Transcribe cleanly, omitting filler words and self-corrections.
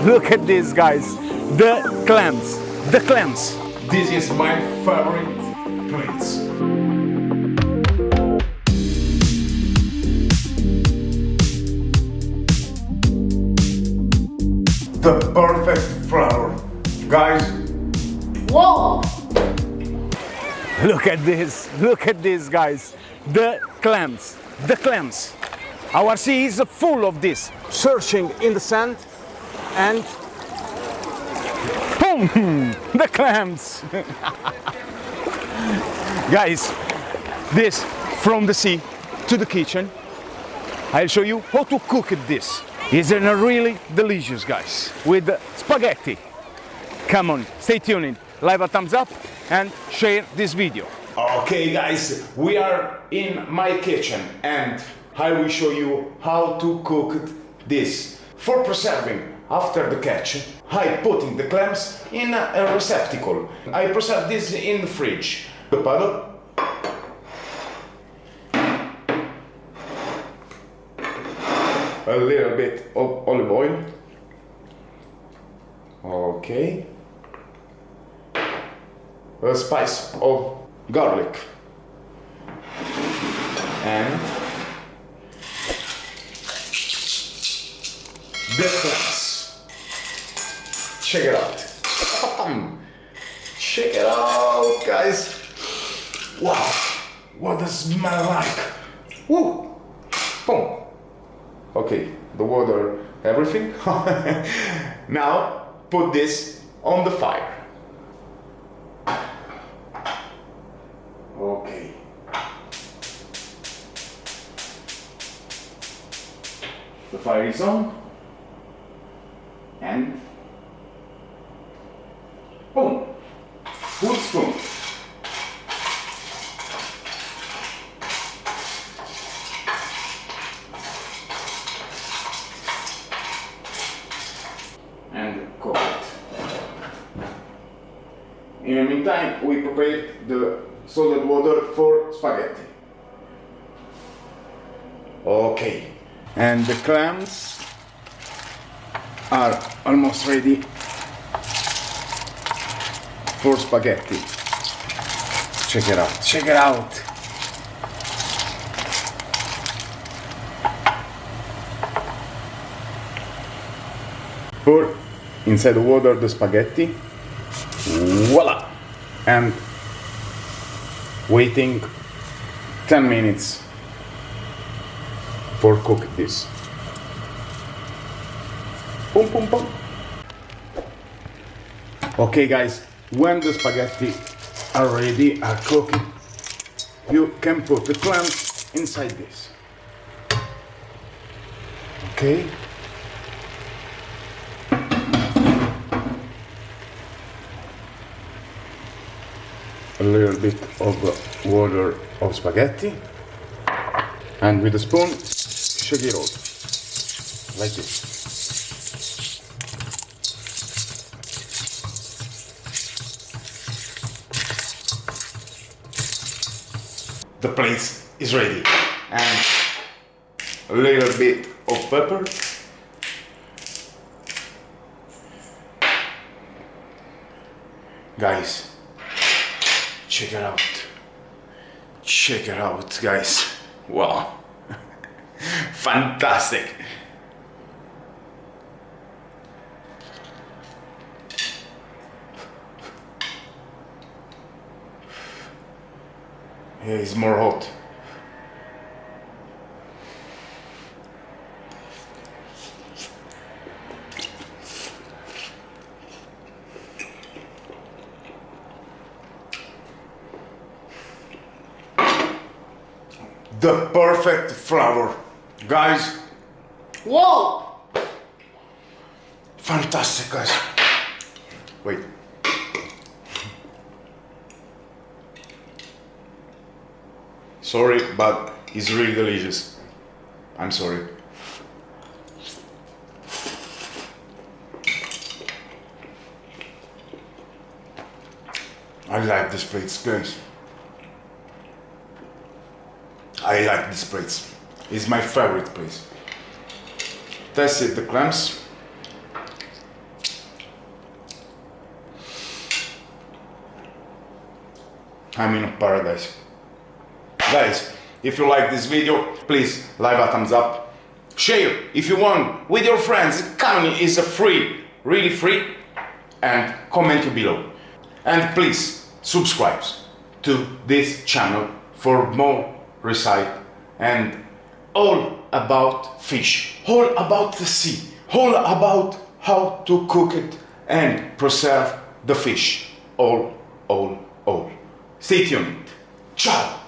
Look at this, guys. The clams. The clams. This is my favorite place. The perfect flour. Guys. Whoa! Look at this, guys. The clams. The clams. Our sea is full of this. Searching in the sand and boom! The clams. Guys, this from the sea to the kitchen. I'll show you how to cook this. It's really delicious, guys, with spaghetti. Come on, stay tuned, leave a thumbs up and share this video. Okay, guys, we are in my kitchen and I will show you how to cook this. For preserving after the catch, I put the clams in a receptacle. I preserve this in the fridge. The paddle. A little bit of olive oil. Okay. A spice of garlic. And the clams. Check it out. Check it out, guys. Wow, what does it smell like? Woo! Boom. Okay, the water, everything. Now put this on the fire. Okay. The fire is on. And boom. Good spoon. And cook it. In the meantime, we prepare the salted water for spaghetti. Okay. And the clams are almost ready for spaghetti. Check it out, check it out. Pour inside the water the spaghetti. Voila! And waiting 10 minutes for cook this. Boom, boom, boom. Okay, guys, when the spaghetti are ready, are cooking, you can put the clams inside this. Okay. A little bit of water of spaghetti, and with a spoon, shake it all, like this. The plate is ready, and a little bit of pepper. Guys, check it out. Check it out, guys. Wow. Fantastic. Yeah, it's more hot. The perfect flavor, guys. Whoa! Fantastic, guys. Wait. Sorry, but it's really delicious. I'm sorry. I like these plates, guys. I like these plates. It's my favorite place. That's it, the clams. I'm in paradise. Guys, if you like this video, please leave a thumbs up. Share if you want with your friends. Economy is free, really free. And comment below. And please subscribe to this channel for more recipe and all about fish, all about the sea, all about how to cook it and preserve the fish. All. Stay tuned. Ciao.